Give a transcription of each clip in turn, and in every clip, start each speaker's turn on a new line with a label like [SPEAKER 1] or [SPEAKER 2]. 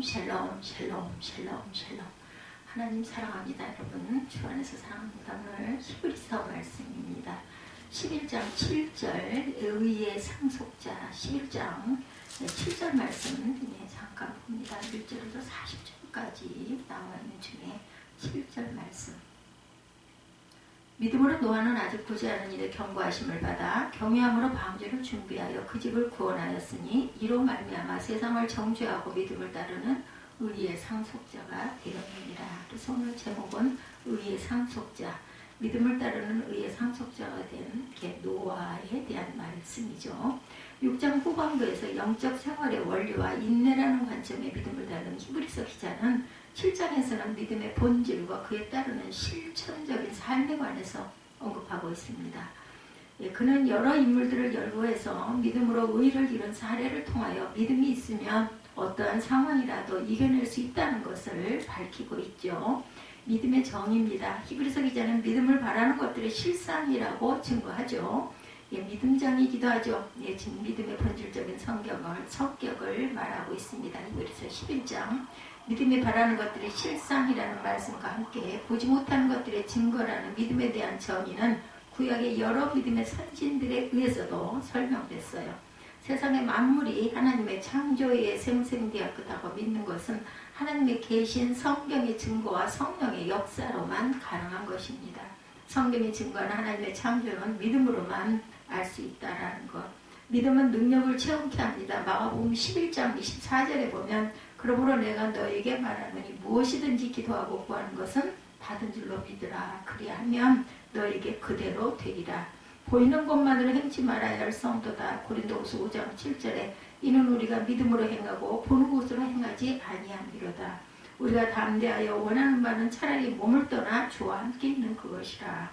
[SPEAKER 1] 샬롬 샬롬 샬롬 샬롬 샬롬. 하나님 사랑합니다. 여러분 주 안에서 사랑합니다. 오늘 히브리서 말씀입니다. 11장 7절 의의 상속자 11장 7절 말씀 잠깐 봅니다. 1절에서 40절까지 나와 있는 중에 7절 말씀. 믿음으로 노아는 아직 보지 않은 일에 경고하심을 받아 경외함으로 방주를 준비하여 그 집을 구원하였으니 이로 말미암아 세상을 정죄하고 믿음을 따르는 의의 상속자가 되었느니라. 그래서 오늘 제목은 의의 상속자, 믿음을 따르는 의의 상속자가 된 노아에 대한 말씀이죠. 6장 후반부에서 영적 생활의 원리와 인내라는 관점의 믿음을 다룬 히브리서 기자는 7장에서는 믿음의 본질과 그에 따르는 실천적인 삶에 관해서 언급하고 있습니다. 그는 여러 인물들을 연구해서 믿음으로 의를 이룬 사례를 통하여 믿음이 있으면 어떠한 상황이라도 이겨낼 수 있다는 것을 밝히고 있죠. 믿음의 정의입니다. 히브리서 기자는 믿음을 바라는 것들의 실상이라고 증거하죠. 믿음장이기도 하죠. 지금 믿음의 본질적인 성격을 말하고 있습니다. 히브리서 11장. 믿음이 바라는 것들의 실상이라는 말씀과 함께 보지 못하는 것들의 증거라는 믿음에 대한 정의는 구약의 여러 믿음의 선진들에 의해서도 설명됐어요. 세상의 만물이 하나님의 창조에 의해 생생되었다고 믿는 것은 하나님의 계신 성경의 증거와 성령의 역사로만 가능한 것입니다. 성경의 증거는 하나님의 창조는 믿음으로만 알 수 있다라는 것. 믿음은 능력을 체험케 합니다. 마가복음 11장 24절에 보면 그러므로 내가 너에게 말하노니 무엇이든지 기도하고 구하는 것은 받은 줄로 믿으라. 그리하면 너에게 그대로 되리라. 보이는 것만으로 행치 말아야 할 성도다. 고린도후서 5장 7절에 이는 우리가 믿음으로 행하고 보는 것으로 행하지 아니함이로다. 우리가 담대하여 원하는 바는 차라리 몸을 떠나 주와 함께 있는 그것이라.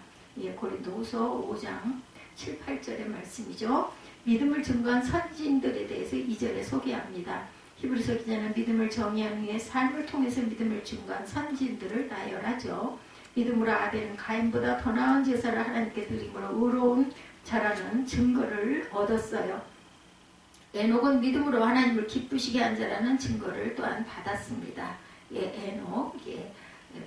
[SPEAKER 1] 고린도후서 5장 7, 8절의 말씀이죠. 믿음을 증거한 선진들에 대해서 2절에 소개합니다. 히브리서 기자는 믿음을 정의한 후에 삶을 통해서 믿음을 증거한 선진들을 나열하죠. 믿음으로 아벨은 가인보다 더 나은 제사를 하나님께 드림으로 의로운 자라는 증거를 얻었어요. 에녹은 믿음으로 하나님을 기쁘시게 한 자라는 증거를 또한 받았습니다. 에녹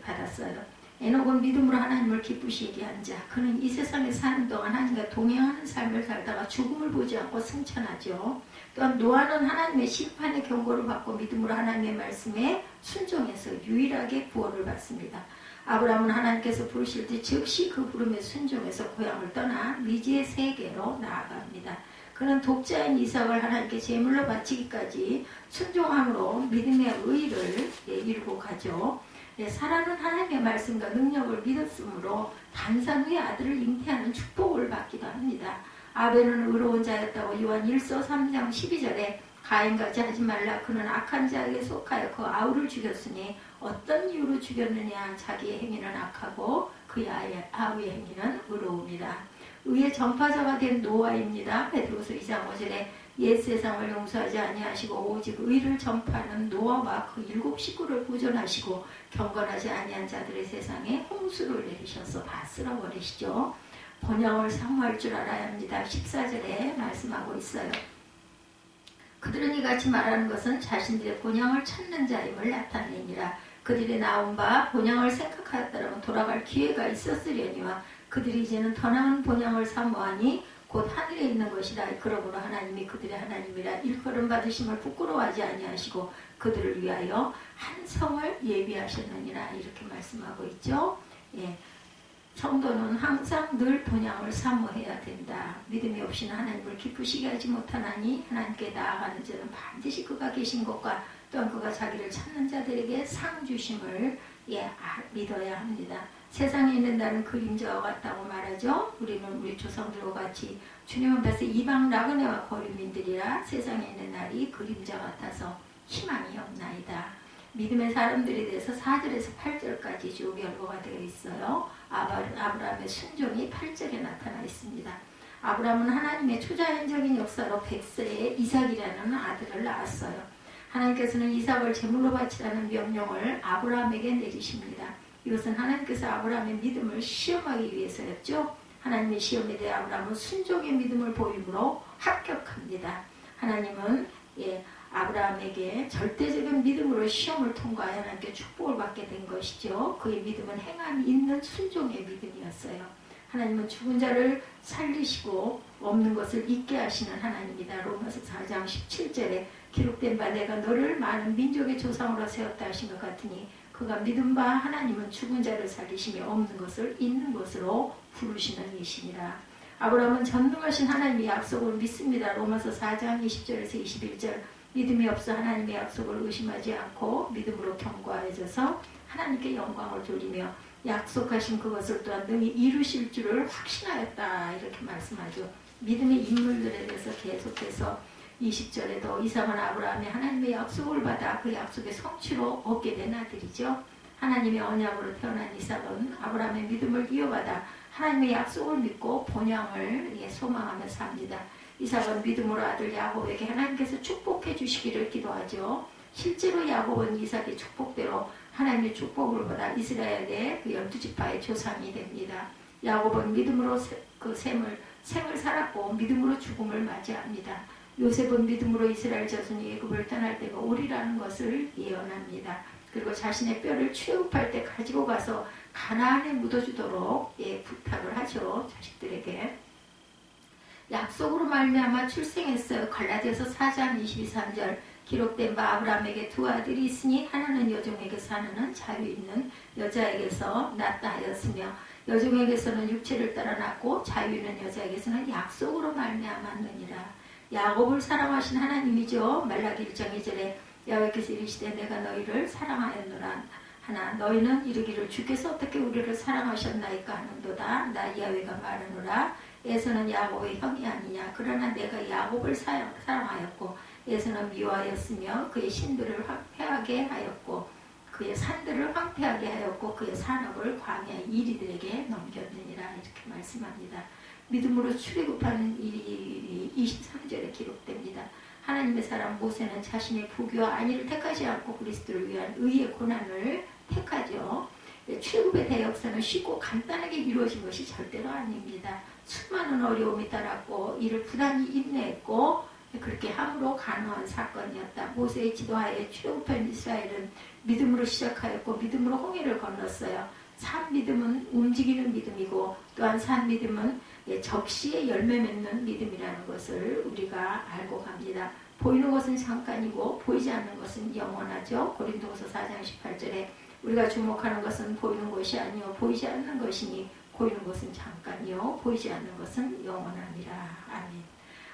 [SPEAKER 1] 받았어요. 에녹은 믿음으로 하나님을 기쁘시게 한 자. 그는 이 세상에 사는 동안 하나님과 동행하는 삶을 살다가 죽음을 보지 않고 승천하죠. 또한 노아는 하나님의 심판의 경고를 받고 믿음으로 하나님의 말씀에 순종해서 유일하게 구원을 받습니다. 아브라함은 하나님께서 부르실 때 즉시 그 부름에 순종해서 고향을 떠나 미지의 세계로 나아갑니다. 그는 독자인 이삭을 하나님께 제물로 바치기까지 순종함으로 믿음의 의를 이루고 가죠. 사라는 하나님의 말씀과 능력을 믿었으므로 단산 후에 아들을 잉태하는 축복을 받기도 합니다. 아벨은 의로운 자였다고 요한 1서 3장 12절에 가인같이 하지 말라. 그는 악한 자에게 속하여 그 아우를 죽였으니 어떤 이유로 죽였느냐. 자기의 행위는 악하고 그의 아우의 행위는 의로움이다. 의의 전파자가 된 노아입니다. 베드로서 2장 5절에 옛 세상을 용서하지 아니하시고 오직 의를 전파하는 노아와 그 7 식구를 보존하시고 경건하지 아니한 자들의 세상에 홍수를 내리셔서 다 쓸어버리시죠. 번영을 사모할 줄 알아야 합니다. 14절에 말씀하고 있어요. 그들은 이같이 말하는 것은 자신들의 본향을 찾는 자임을 나타내니라. 그들이 나온 바 본향을 생각하였다면 돌아갈 기회가 있었으려니와 그들이 이제는 더 나은 본향을 사모하니 곧 하늘에 있는 것이라. 그러므로 하나님이 그들의 하나님이라 일컬음 받으심을 부끄러워하지 아니하시고 그들을 위하여 한 성을 예비하셨느니라. 이렇게 말씀하고 있죠. 성도는 항상 늘 본향을 사모해야 된다. 믿음이 없이는 하나님을 기쁘시게 하지 못하나니 하나님께 나아가는 자는 반드시 그가 계신 것과 또한 그가 자기를 찾는 자들에게 상 주심을 믿어야 합니다. 세상에 있는 날은 그림자와 같다고 말하죠. 우리는 우리 조상들과 같이 주님 앞에서 이방 나그네와 거류민들이라. 세상에 있는 날이 그림자 같아서 희망이 없나이다. 믿음의 사람들에 대해서 4절에서 8절까지 쭉 연구가 되어 있어요. 아브라함의 순종이 8절에 나타나 있습니다. 아브라함은 하나님의 초자연적인 역사로 100세에 이삭이라는 아들을 낳았어요. 하나님께서는 이삭을 제물로 바치라는 명령을 아브라함에게 내리십니다. 이것은 하나님께서 아브라함의 믿음을 시험하기 위해서였죠. 하나님의 시험에 대해 아브라함은 순종의 믿음을 보임으로 합격합니다. 하나님은 아브라함에게 절대적인 믿음으로 시험을 통과하여 하나님께 축복을 받게 된 것이죠. 그의 믿음은 행함이 있는 순종의 믿음이었어요. 하나님은 죽은 자를 살리시고 없는 것을 잊게 하시는 하나님이다. 로마서 4장 17절에 기록된 바 내가 너를 많은 민족의 조상으로 세웠다 하신 것 같으니 그가 믿은 바 하나님은 죽은 자를 살리시며 없는 것을 있는 것으로 부르시는 이시니라. 아브라함은 전능하신 하나님의 약속을 믿습니다. 로마서 4장 20절에서 21절 믿음이 없어 하나님의 약속을 의심하지 않고 믿음으로 견고해져서 하나님께 영광을 돌리며 약속하신 그것을 또한 능히 이루실 줄을 확신하였다. 이렇게 말씀하죠. 믿음의 인물들에 대해서 계속해서 20절에도 이삭은 아브라함이 하나님의 약속을 받아 그 약속의 성취로 얻게 된 아들이죠. 하나님의 언약으로 태어난 이삭은 아브라함의 믿음을 이어받아 하나님의 약속을 믿고 본향을 소망하며 삽니다. 이삭은 믿음으로 아들 야곱에게 하나님께서 축복해 주시기를 기도하죠. 실제로 야곱은 이삭의 축복대로 하나님의 축복을 받아 이스라엘의 그 12지파의 조상이 됩니다. 야곱은 믿음으로 생을 살았고 믿음으로 죽음을 맞이합니다. 요셉은 믿음으로 이스라엘 자손이 애굽을 떠날 때가 오리라는 것을 예언합니다. 그리고 자신의 뼈를 취업할 때 가지고 가서 가나안에 묻어주도록 부탁을 하죠. 자식들에게. 약속으로 말미암아 출생했어요. 갈라디아서 4장 23절 기록된 바 아브라함에게 두 아들이 있으니 하나는 여종에게서 하나는 자유 있는 여자에게서 낳다 하였으며 여종에게서는 육체를 따라 낳고 자유 있는 여자에게서는 약속으로 말미암았느니라. 야곱을 사랑하신 하나님이죠. 말라기 1장 2절에 야훼께서 이르시되 내가 너희를 사랑하였노라 하나 너희는 이르기를 주께서 어떻게 우리를 사랑하셨나이까 하는도다. 나 야훼가 말하노라. 에서는 야곱의 형이 아니냐. 그러나 내가 야곱을 사랑하였고 에서는 미워하였으며 그의 신들을 황폐하게 하였고 그의 산들을 황폐하게 하였고 그의 산업을 광야 이리들에게 넘겼느니라. 이렇게 말씀합니다. 믿음으로 출애굽하는 일이 23절에 기록됩니다. 하나님의 사람 모세는 자신의 부귀와 안위를 택하지 않고 그리스도를 위한 의의 고난을 택하죠. 출애굽의 대역사는 쉽고 간단하게 이루어진 것이 절대로 아닙니다. 수많은 어려움이 따랐고 이를 부단히 인내했고 그렇게 함으로 가능한 사건이었다. 모세의 지도하에 출애굽한 이스라엘은 믿음으로 시작하였고 믿음으로 홍해를 건넜어요. 산 믿음은 움직이는 믿음이고 또한 산 믿음은 적시에 열매 맺는 믿음이라는 것을 우리가 알고 갑니다. 보이는 것은 잠깐이고 보이지 않는 것은 영원하죠. 고린도후서 4장 18절에 우리가 주목하는 것은 보이는 것이 아니요 보이지 않는 것이니 보이는 것은 잠깐이요 보이지 않는 것은 영원함이라. 아멘.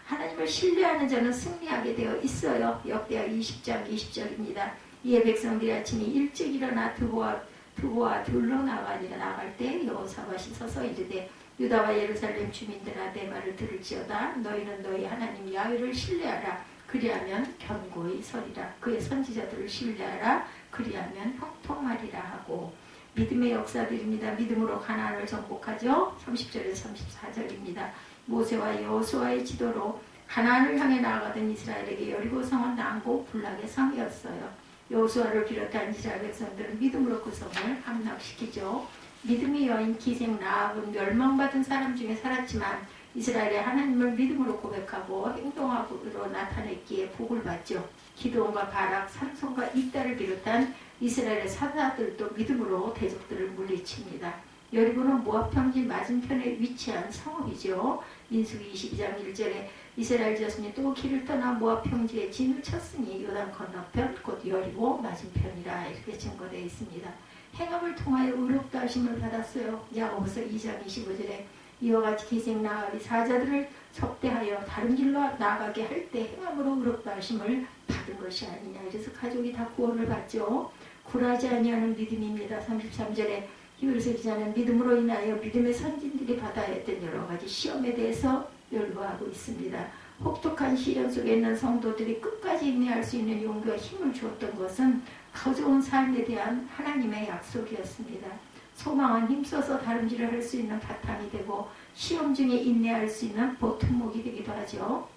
[SPEAKER 1] 하나님을 신뢰하는 자는 승리하게 되어 있어요. 역대하 20장 20절입니다. 이에 백성들이 아침에 일찍 일어나 두보와 둘로 나갈 때 여호사밧이 서서 이르되 유다와 예루살렘 주민들아 내 말을 들을지어다. 너희는 너희 하나님 야훼를 신뢰하라. 그리하면 견고히 서리라. 그의 선지자들을 신뢰하라. 그리하면 형통하리라 하고 믿음의 역사들입니다. 믿음으로 가나안을 정복하죠. 30절에서 34절입니다. 모세와 여호수아의 지도로 가나안을 향해 나아가던 이스라엘에게 여리고성은 난고 불락의 성이었어요. 여호수아를 비롯한 이스라엘 백성들은 믿음으로 그 성을 함락시키죠. 믿음의 여인 기생 라합은 멸망받은 사람 중에 살았지만 이스라엘의 하나님을 믿음으로 고백하고 행동으로 나타냈기에 복을 받죠. 기드온과 바락, 삼손과 입다를 비롯한 이스라엘의 사사들도 믿음으로 대적들을 물리칩니다. 여리고는 모압 평지 맞은편에 위치한 성읍이죠. 민수기 22장 1절에 이스라엘 자손이 또 길을 떠나 모압 평지에 진을 쳤으니 요단 건너편 곧 여리고 맞은편이라 이렇게 증거되어 있습니다. 행함을 통하여 의롭다 하심을 받았어요. 야고보서 2장 25절에 이와 같이 기생 라합이 사자들을 접대하여 다른 길로 나가게 할 때 행함으로 의롭다 하심을 받은 것이 아니냐. 그래서 가족이 다 구원을 받죠. 굴하지 아니하는 믿음입니다. 33절에 히브리서 기자는 믿음으로 인하여 믿음의 선진들이 받아야 했던 여러 가지 시험에 대해서 연구하고 있습니다. 혹독한 시련 속에 있는 성도들이 끝까지 인내할 수 있는 용기와 힘을 주었던 것은 더 좋은 삶에 대한 하나님의 약속이었습니다. 소망은 힘써서 다름질을 할 수 있는 바탕이 되고 시험 중에 인내할 수 있는 보통목이 되기도 하죠.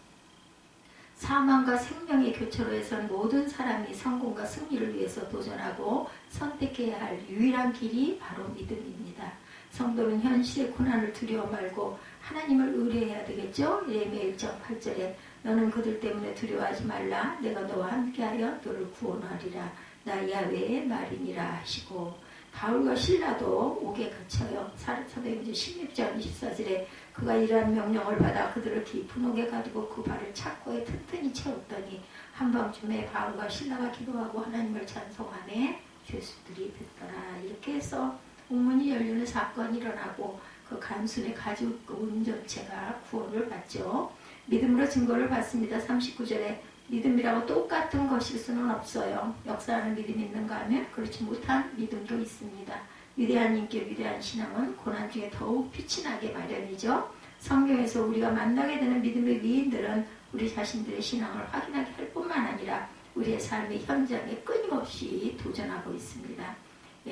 [SPEAKER 1] 사망과 생명의 교차로에선 모든 사람이 성공과 승리를 위해서 도전하고 선택해야 할 유일한 길이 바로 믿음입니다. 성도는 현실의 고난을 두려워 말고 하나님을 의뢰해야 되겠죠. 예레미야 1장 8절에 너는 그들 때문에 두려워하지 말라. 내가 너와 함께하여 너를 구원하리라. 나 야훼의 말이니라 하시고, 바울과 실라도 옥에 갇혀요. 사도행전 16장 24절에 그가 이러한 명령을 받아 그들을 깊은 옥에 가두고 그 발을 착고에 튼튼히 채웠더니 한밤중에 바울과 실라가 기도하고 하나님을 찬송하네 죄수들이 됐더라. 이렇게 해서 옥문이 열리는 사건이 일어나고 그 간순의 가죽 온 전체가 구원을 받죠. 믿음으로 증거를 받습니다. 39절에 믿음이라고 똑같은 것일 수는 없어요. 역사하는 믿음이 있는가 하면 그렇지 못한 믿음도 있습니다. 위대한 인격, 위대한 신앙은 고난 중에 더욱 빛이 나게 마련이죠. 성경에서 우리가 만나게 되는 믿음의 위인들은 우리 자신들의 신앙을 확인하게 할 뿐만 아니라 우리의 삶의 현장에 끊임없이 도전하고 있습니다.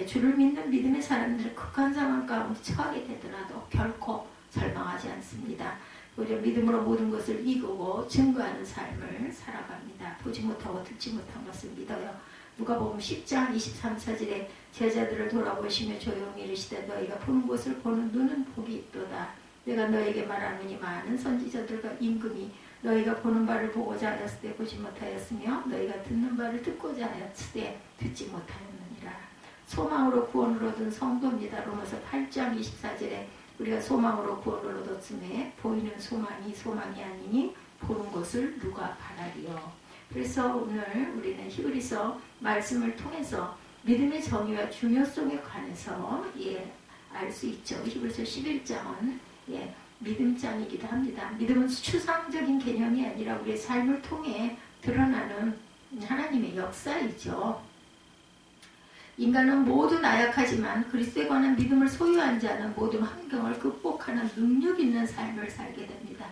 [SPEAKER 1] 주를 믿는 믿음의 사람들은 극한 상황 가운데 처하게 되더라도 결코 절망하지 않습니다. 우리가 믿음으로 모든 것을 이기고 증거하는 삶을 살아갑니다. 보지 못하고 듣지 못한 것을 믿어요. 누가복음 10장 23, 4절에 제자들을 돌아보시며 조용히 이르시되 너희가 보는 것을 보는 눈은 복이 있도다. 내가 너에게 말하노니 많은 선지자들과 임금이 너희가 보는 바를 보고자 하였을 때 보지 못하였으며 너희가 듣는 바를 듣고자 하였을 때 듣지 못하였느니라. 소망으로 구원을 얻은 성도입니다. 로마서 8장 24절에 우리가 소망으로 구원을 얻었음에 보이는 소망이 아니니 보는 것을 누가 바라리요. 그래서 오늘 우리는 히브리서 말씀을 통해서 믿음의 정의와 중요성에 관해서 알 수 있죠. 히브리서 11장은 믿음장이기도 합니다. 믿음은 추상적인 개념이 아니라 우리의 삶을 통해 드러나는 하나님의 역사이죠. 인간은 모두 나약하지만 그리스도에 관한 믿음을 소유한 자는 모든 환경을 극복하는 능력 있는 삶을 살게 됩니다.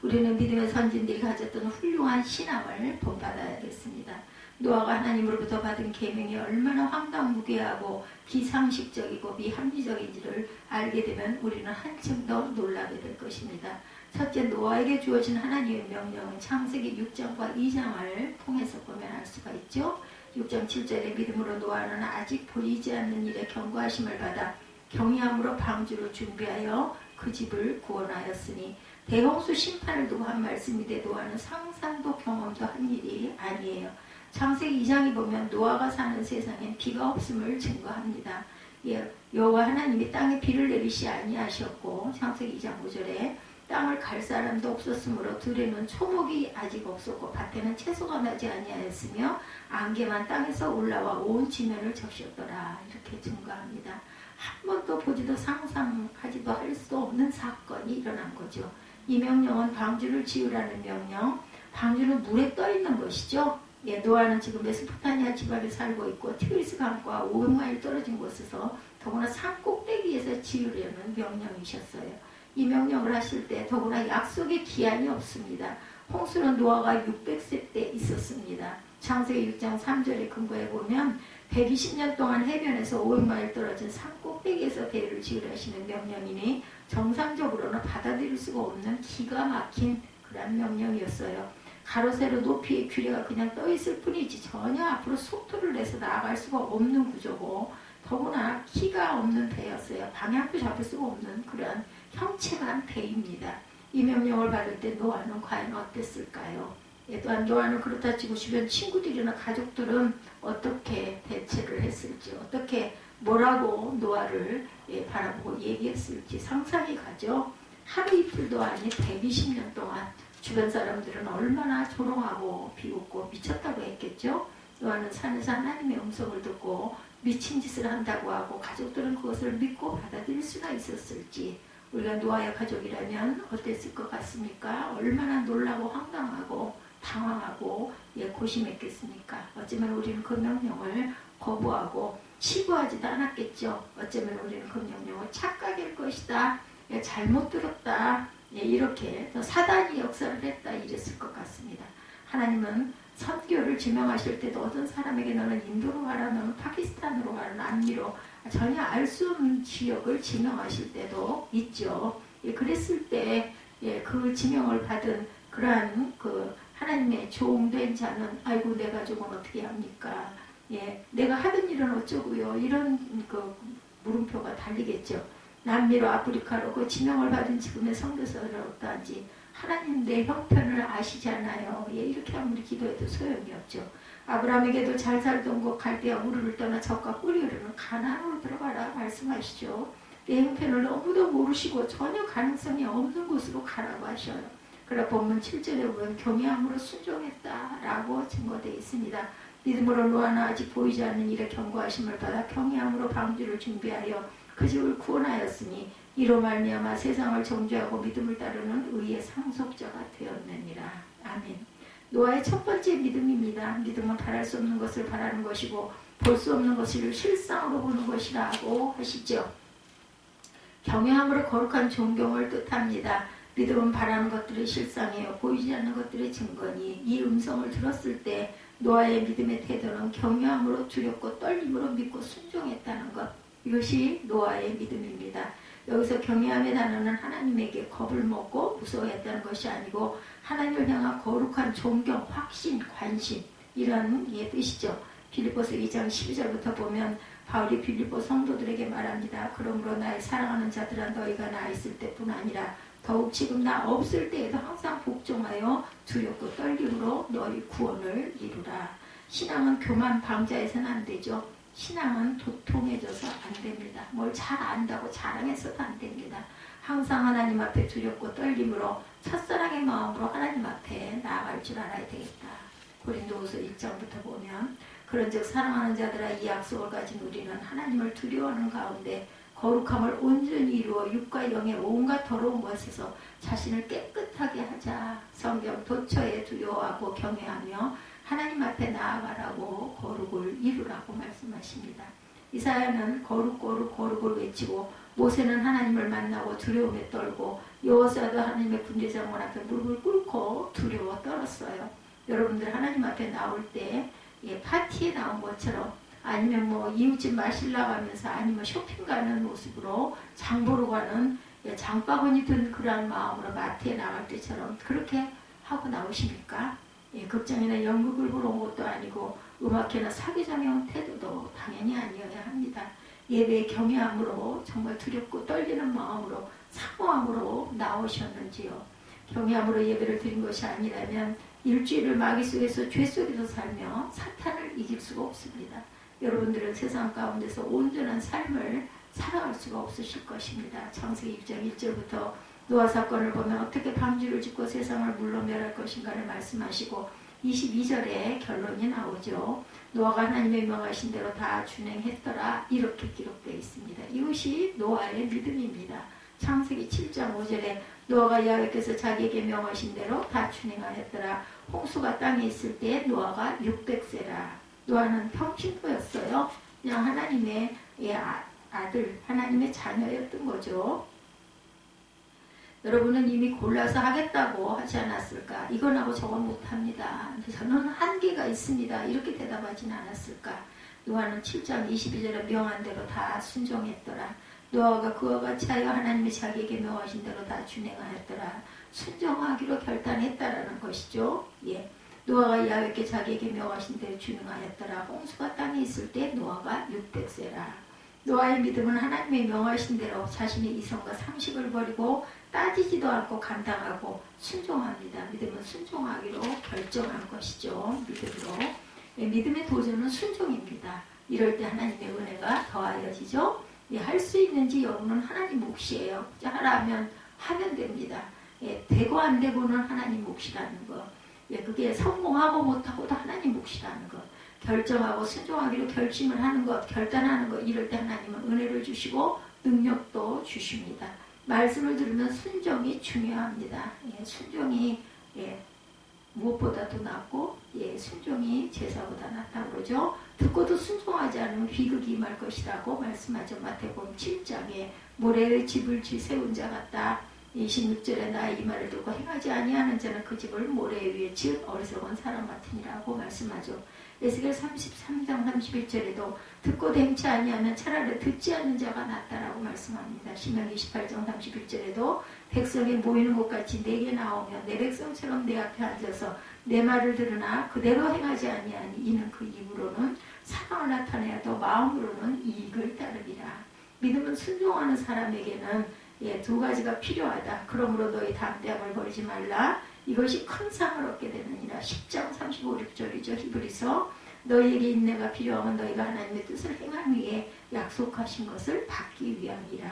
[SPEAKER 1] 우리는 믿음의 선진들이 가졌던 훌륭한 신앙을 본받아야겠습니다. 노아가 하나님으로부터 받은 계명이 얼마나 황당무계하고 비상식적이고 비합리적인지를 알게 되면 우리는 한층 더 놀라게 될 것입니다. 첫째, 노아에게 주어진 하나님의 명령은 창세기 6장과 2장을 통해서 보면 알 수가 있죠. 6장 7절에 믿음으로 노아는 아직 보이지 않는 일에 경고하심을 받아 경외함으로 방주를 준비하여 그 집을 구원하였으니 대홍수 심판을 두고 한 말씀인데 노아는 상상도 경험도 한 일이 아니에요. 창세기 2장에 보면 노아가 사는 세상엔 비가 없음을 증거합니다. 여호와 하나님이 땅에 비를 내리시 아니하셨고 창세기 2장 5절에 땅을 갈 사람도 없었으므로 들에는 초목이 아직 없었고 밭에는 채소가 나지 아니하였으며 안개만 땅에서 올라와 온 지면을 적셨더라. 이렇게 증거합니다. 한 번도 보지도 상상하지도 할 수 없는 사건이 일어난 거죠. 이 명령은 방주를 지으라는 명령. 방주는 물에 떠 있는 것이죠. 노아는 지금 메소포타미아 지방에 살고 있고 티그리스 강과 500마일 떨어진 곳에서 더구나 산 꼭대기에서 지으려는 명령이셨어요. 이 명령을 하실 때 더구나 약속의 기한이 없습니다. 홍수는 노아가 600세 때 있었습니다. 창세기 6장 3절에 근거해 보면 120년 동안 해변에서 500마일 떨어진 산 꼭대기에서 배를 지으려 하시는 명령이니 정상적으로는 받아들일 수가 없는 기가 막힌 그런 명령이었어요. 가로 세로 높이의 규례가 그냥 떠 있을 뿐이지 전혀 앞으로 속도를 내서 나아갈 수가 없는 구조고 더구나 키가 없는 배였어요. 방향도 잡을 수가 없는 그런 형체만 배입니다. 이 명령을 받을 때 노아는 과연 어땠을까요? 또한 노아는 그렇다 치고 주변 친구들이나 가족들은 어떻게 대처를 했을지 어떻게 뭐라고 노아를 바라보고 얘기했을지 상상이 가죠. 하루 이틀도 아닌 120년 동안 주변 사람들은 얼마나 조롱하고 비웃고 미쳤다고 했겠죠. 노아는 산에서 하나님의 음성을 듣고 미친 짓을 한다고 하고 가족들은 그것을 믿고 받아들일 수가 있었을지 우리가 노아의 가족이라면 어땠을 것 같습니까? 얼마나 놀라고 황당하고 당황하고 고심했겠습니까? 어쩌면 우리는 그 명령을 거부하고 치부하지도 않았겠죠. 어쩌면 우리는 그 명령을 착각일 것이다. 잘못 들었다. 이렇게 사단이 역사를 했다 이랬을 것 같습니다. 하나님은 선교를 지명하실 때도 어떤 사람에게 너는 인도로 가라, 너는 파키스탄으로 가라, 남미로 전혀 알 수 없는 지역을 지명하실 때도 있죠. 그랬을 때 그 지명을 받은 그러한 그 하나님의 종된 자는 아이고 내 가족은 어떻게 합니까? 내가 하던 일은 어쩌고요? 이런 그 물음표가 달리겠죠. 남미로 아프리카로 그 지명을 받은 지금의 선교사를 어떠한지 하나님 내 형편을 아시잖아요. 예, 이렇게 아무리 기도해도 소용이 없죠. 아브라함에게도 잘 살던 곳 갈대아 우르를 떠나 적과 꿀이 흐르는 가나안으로 들어가라 말씀하시죠. 내 형편을 너무도 모르시고 전혀 가능성이 없는 곳으로 가라고 하셔요. 그러나 본문 7절에 보면 경외함으로 순종했다라고 증거되어 있습니다. 믿음으로 노아는 아직 보이지 않는 일에 경고하심을 받아 경외함으로 방주를 준비하여 그 집을 구원하였으니 이로 말미암아 세상을 정죄하고 믿음을 따르는 의의 상속자가 되었느니라. 아멘. 노아의 첫 번째 믿음입니다. 믿음은 바랄 수 없는 것을 바라는 것이고 볼 수 없는 것을 실상으로 보는 것이라고 하시죠. 경외함으로 거룩한 존경을 뜻합니다. 믿음은 바라는 것들의 실상이에요. 보이지 않는 것들의 증거니 이 음성을 들었을 때 노아의 믿음의 태도는 경외함으로 두렵고 떨림으로 믿고 순종했다는 것. 이것이 노아의 믿음입니다. 여기서 경외함의 단어는 하나님에게 겁을 먹고 무서워했다는 것이 아니고 하나님을 향한 거룩한 존경, 확신, 관심 이런 뜻이죠. 빌립보서 2장 12절부터 보면 바울이 빌립보 성도들에게 말합니다. 그러므로 나의 사랑하는 자들아 너희가 나 있을 때뿐 아니라 더욱 지금 나 없을 때에도 항상 복종하여 두렵고 떨림으로 너희 구원을 이루라. 신앙은 교만 방자해서는 안 되죠. 신앙은 도통해져서 안 됩니다. 뭘 잘 안다고 자랑해서도 안 됩니다. 항상 하나님 앞에 두렵고 떨림으로 첫사랑의 마음으로 하나님 앞에 나아갈 줄 알아야 되겠다. 고린도후서 1장부터 보면 그런즉 사랑하는 자들아 이 약속을 가진 우리는 하나님을 두려워하는 가운데 거룩함을 온전히 이루어 육과 영의 온갖 더러운 것에서 자신을 깨끗하게 하자. 성경 도처에 두려워하고 경외하며 하나님 앞에 나아가라고 거룩을 이루라고 말씀하십니다. 이사야는 거룩을 외치고 모세는 하나님을 만나고 두려움에 떨고 여호수아도 하나님의 군대장관 앞에 무릎을 꿇고 두려워 떨었어요. 여러분들 하나님 앞에 나올 때 파티에 나온 것처럼 아니면 이웃집 마실 나가면서 아니면 쇼핑 가는 모습으로 장 보러 가는 장바구니 든 그러한 마음으로 마트에 나갈 때처럼 그렇게 하고 나오십니까? 극장이나 연극을 보러 온 것도 아니고 음악회나 사회자형 태도도 당연히 아니어야 합니다. 예배의 경외함으로 정말 두렵고 떨리는 마음으로 사모함으로 나오셨는지요. 경외함으로 예배를 드린 것이 아니라면 일주일을 마귀 속에서 죄 속에서 살며 사탄을 이길 수가 없습니다. 여러분들은 세상 가운데서 온전한 삶을 살아갈 수가 없으실 것입니다. 창세기 1장 1절부터 노아 사건을 보면 어떻게 방주를 짓고 세상을 물로 멸할 것인가를 말씀하시고 22절에 결론이 나오죠. 노아가 하나님의 명하신 대로 다 준행했더라 이렇게 기록되어 있습니다. 이것이 노아의 믿음입니다. 창세기 7장 5절에 노아가 야훼께서 자기에게 명하신 대로 다 준행하였더라. 홍수가 땅에 있을 때 노아가 600세라. 노아는 평신도였어요. 그냥 하나님의 아들, 하나님의 자녀였던 거죠. 여러분은 이미 골라서 하겠다고 하지 않았을까? 이건 하고 저건 못합니다. 저는 한계가 있습니다. 이렇게 대답하지는 않았을까? 노아는 7장 22절에 명한 대로 다 순종했더라. 노아가 그와 같이 하여 하나님이 자기에게 명하신 대로 다 준행하였더라. 순종하기로 결단했다라는 것이죠. 노아가 야훼께 자기에게 명하신 대로 준행하였더라. 홍수가 땅에 있을 때 노아가 600세라. 노아의 믿음은 하나님의 명하신 대로 자신의 이성과 상식을 버리고 따지지도 않고 감당하고 순종합니다. 믿음은 순종하기로 결정한 것이죠. 믿음으로. 믿음의 도전은 순종입니다. 이럴 때 하나님의 은혜가 더하여지죠. 할 수 있는지 여부는 하나님 몫이에요. 하라 하면 하면 됩니다. 되고 안 되고는 하나님 몫이라는 거. 그게 성공하고 못하고도 하나님 몫이라는 것. 결정하고 순종하기로 결심을 하는 것, 결단하는 것. 이럴 때 하나님은 은혜를 주시고 능력도 주십니다. 말씀을 들으면 순종이 중요합니다. 순종이 무엇보다도 낫고 순종이 제사보다 낫다고 그러죠. 듣고도 순종하지 않으면 비극이 임할 것이라고 말씀하죠. 마태복음 7장에 모래의 집을 세운 자 같다. 26절에 나의 이 말을 듣고 행하지 아니하는 자는 그 집을 모래 위에 지은 어리석은 사람 같으니라고 말씀하죠. 에스겔 33장 31절에도 듣고 행치 아니하면 차라리 듣지 않는 자가 낫다라고 말씀합니다. 신명기 28장 31절에도 백성이 모이는 것 같이 내게 나오면 내 백성처럼 내 앞에 앉아서 내 말을 들으나 그대로 행하지 아니하니 이는 그 입으로는 사랑을 나타내야도 마음으로는 이익을 따르리라. 믿음은 순종하는 사람에게는 두 가지가 필요하다. 그러므로 너희 담대함을 버리지 말라. 이것이 큰 상을 얻게 되느니라. 10장 35, 6절이죠. 히브리서. 너희에게 인내가 필요하면 너희가 하나님의 뜻을 행한 위에 약속하신 것을 받기 위함이라.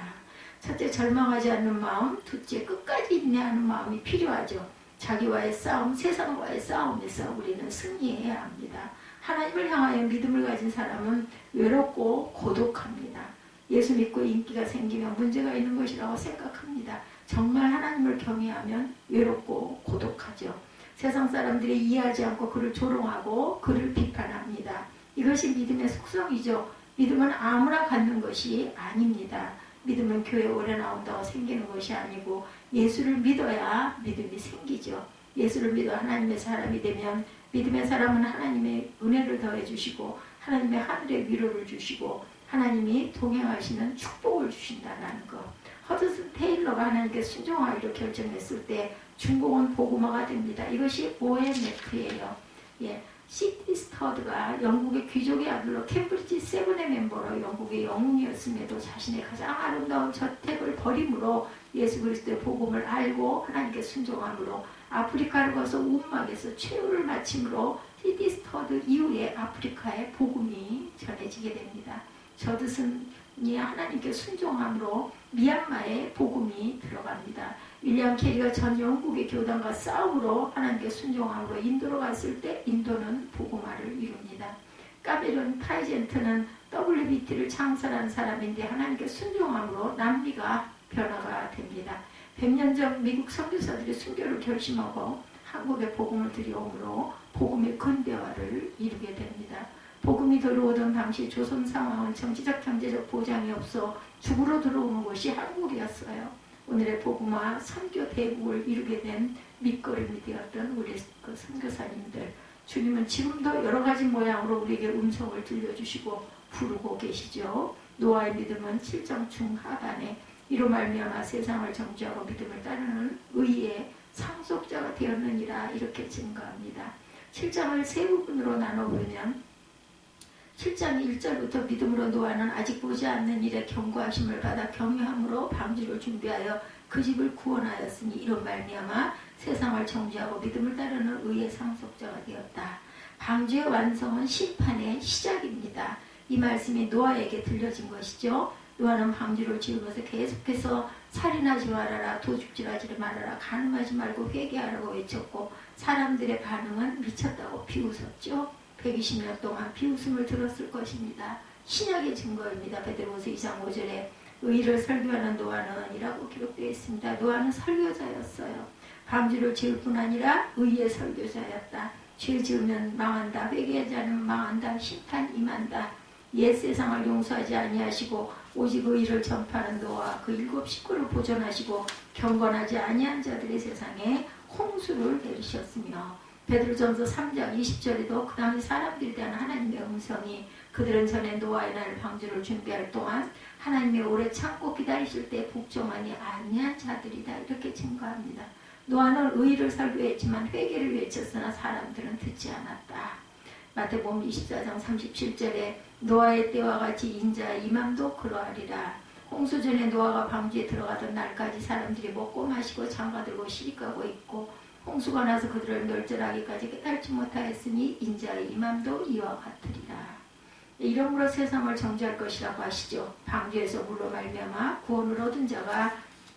[SPEAKER 1] 첫째, 절망하지 않는 마음. 둘째, 끝까지 인내하는 마음이 필요하죠. 자기와의 싸움, 세상과의 싸움에서 우리는 승리해야 합니다. 하나님을 향하여 믿음을 가진 사람은 외롭고 고독합니다. 예수 믿고 인기가 생기면 문제가 있는 것이라고 생각합니다. 정말 하나님을 경외하면 외롭고 고독하죠. 세상 사람들이 이해하지 않고 그를 조롱하고 그를 비판합니다. 이것이 믿음의 속성이죠. 믿음은 아무나 갖는 것이 아닙니다. 믿음은 교회 오래 나온다고 생기는 것이 아니고 예수를 믿어야 믿음이 생기죠. 예수를 믿어 하나님의 사람이 되면 믿음의 사람은 하나님의 은혜를 더해 주시고 하나님의 하늘의 위로를 주시고 하나님이 동행하시는 축복을 주신다는 것. 허드슨 테일러가 하나님께 순종하기로 결정했을 때 중공은 복음화가 됩니다. 이것이 OMF예요. C.T. 스터드가 영국의 귀족의 아들로 캠브리지 세븐의 멤버로 영국의 영웅이었음에도 자신의 가장 아름다운 저택을 버림으로 예수 그리스도의 복음을 알고 하나님께 순종함으로 아프리카를 가서 우음막에서 최후를 마침으로 C.T. 스터드 이후에 아프리카에 복음이 전해지게 됩니다. 저드슨이 하나님께 순종함으로 미얀마에 복음이 들어갑니다. 윌리엄 캐리가 전 영국의 교단과 싸움으로 하나님께 순종함으로 인도로 갔을 때 인도는 복음화를 이룹니다. 카메론 타이젠트는 WBT를 창설한 사람인데 하나님께 순종함으로 남미가 변화가 됩니다. 100년 전 미국 선교사들이 순교를 결심하고 한국에 복음을 들여오므로 복음의 근대화를 이루게 됩니다. 복음이 들어오던 당시 조선 상황은 정치적 경제적 보장이 없어 죽으러 들어오는 곳이 한국이었어요. 오늘의 복음화 선교 대국을 이루게 된 밑거름이 되었던 우리 그 선교사님들, 주님은 지금도 여러 가지 모양으로 우리에게 음성을 들려주시고 부르고 계시죠. 노아의 믿음은 7장 중하반에 이로 말미암아 세상을 정죄하고 믿음을 따르는 의의 상속자가 되었느니라 이렇게 증거합니다. 7장을 세 부분으로 나눠보면 7장 1절부터 믿음으로 노아는 아직 보지 않는 일에 경고하심을 받아 경외함으로 방주를 준비하여 그 집을 구원하였으니 이런 말미암아 세상을 정죄하고 믿음을 따르는 의의 상속자가 되었다. 방주의 완성은 심판의 시작입니다. 이 말씀이 노아에게 들려진 것이죠. 노아는 방주를 지으면서 계속해서 살인하지 말아라, 도둑질하지 말아라, 간음하지 말고 회개하라고 외쳤고 사람들의 반응은 미쳤다고 비웃었죠. 120년 동안 비웃음을 들었을 것입니다. 신약의 증거입니다. 베드로후서 2장 5절에 의를 설교하는 노아는 이라고 기록되어 있습니다. 노아는 설교자였어요. 방주를 지을 뿐 아니라 의의 설교자였다. 죄 지으면 망한다. 회개하지 않으면 망한다. 심판 임한다. 옛 세상을 용서하지 아니하시고 오직 의를 전파하는 노아 그 7 식구를 보존하시고 경건하지 아니한 자들의 세상에 홍수를 내리셨으며 베드로전서 3장 20절에도 그 당시 사람들에 대한 하나님의 음성이 그들은 전에 노아의 날 방주를 준비할 동안 하나님의 오래 참고 기다리실 때 복종하니 아니한 자들이다 이렇게 증거합니다. 노아는 의를 설교했지만 회개를 외쳤으나 사람들은 듣지 않았다. 마태복음 24장 37절에 노아의 때와 같이 인자의 임함도 그러하리라. 홍수 전에 노아가 방주에 들어가던 날까지 사람들이 먹고 마시고 장가들고 시집가고 있고 홍수가 나서 그들을 멸절하기까지 깨달지 못하였으니 인자의 임함도 이와 같으리라. 이러므로 세상을 정죄할 것이라고 하시죠. 방주에서 물로 말미암아 구원을 얻은 자가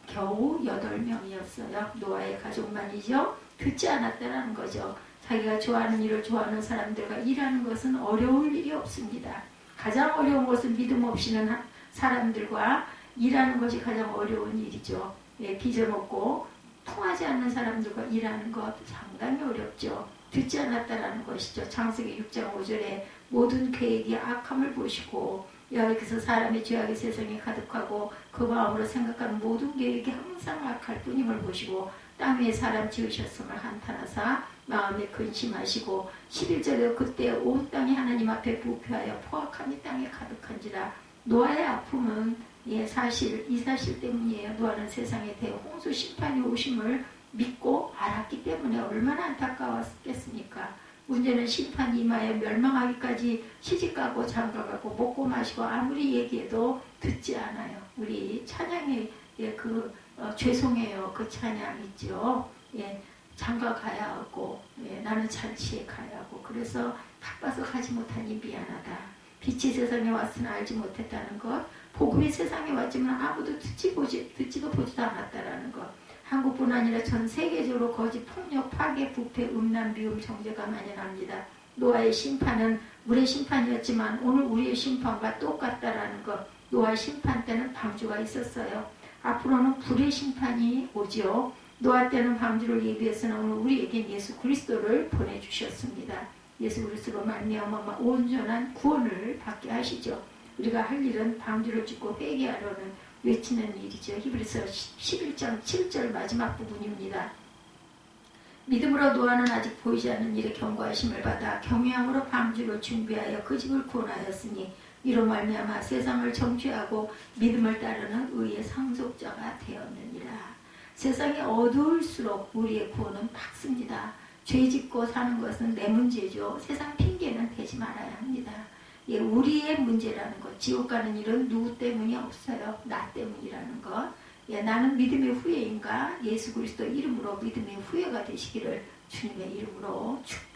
[SPEAKER 1] 겨우 8명이었어요. 노아의 가족만이죠. 듣지 않았다는 거죠. 자기가 좋아하는 일을 좋아하는 사람들과 일하는 것은 어려울 일이 없습니다. 가장 어려운 것은 믿음 없이는 사람들과 일하는 것이 가장 어려운 일이죠. 비전 없고 통하지 않는 사람들과 일하는 것 상당히 어렵죠. 듣지 않았다라는 것이죠. 창세기 6장 5절에 모든 계획이 악함을 보시고 여호와께서 사람의 죄악의 세상에 가득하고 그 마음으로 생각하는 모든 계획이 항상 악할 뿐임을 보시고 땅 위에 사람 지으셨음을 한탄하사 마음에 근심하시고 11절에 그때 온 땅이 하나님 앞에 부패하여 포악함이 땅에 가득한지라. 노아의 아픔은 이 사실 때문이에요. 노아는 세상에 대홍수 심판이 오심을 믿고 알았기 때문에 얼마나 안타까웠겠습니까? 문제는 심판이 임하여 멸망하기까지 시집가고 장가가고 먹고 마시고 아무리 얘기해도 듣지 않아요. 우리 찬양의 예, 죄송해요. 그 찬양 있죠. 예, 장가 가야 하고, 예, 나는 잔치에 가야 하고, 그래서 바빠서 가지 못하니 미안하다. 빛이 세상에 왔으나 알지 못했다는 것, 복음이 세상에 왔지만 아무도 듣지도 보지도 않았다라는 것. 한국뿐 아니라 전 세계적으로 거짓 폭력, 파괴, 부패, 음란, 미움, 정죄가 만연합니다. 노아의 심판은 물의 심판이었지만 오늘 우리의 심판과 똑같다라는 것. 노아의 심판 때는 방주가 있었어요. 앞으로는 불의 심판이 오죠. 노아 때는 방주를 예비해서는 오늘 우리에게 예수 그리스도를 보내주셨습니다. 예수 그리스도로 말미암아 온전한 구원을 받게 하시죠. 우리가 할 일은 방주를 짓고 회개하려는 외치는 일이죠. 히브리서 11장 7절 마지막 부분입니다. 믿음으로 노아는 아직 보이지 않는 일에 경고하심을 받아 경외함으로 방주를 준비하여 그 집을 구원하였으니 이로 말미암아 세상을 정죄하고 믿음을 따르는 의의 상속자가 되었느니라. 세상이 어두울수록 우리의 구원은 밝습니다. 죄 짓고 사는 것은 내 문제죠. 세상 핑계는 대지 말아야 합니다. 예, 우리의 문제라는 것, 지옥 가는 일은 누구 때문이 없어요. 나 때문이라는 것. 예, 나는 믿음의 후예인가? 예수 그리스도 이름으로 믿음의 후예가 되시기를 주님의 이름으로 축복합니다.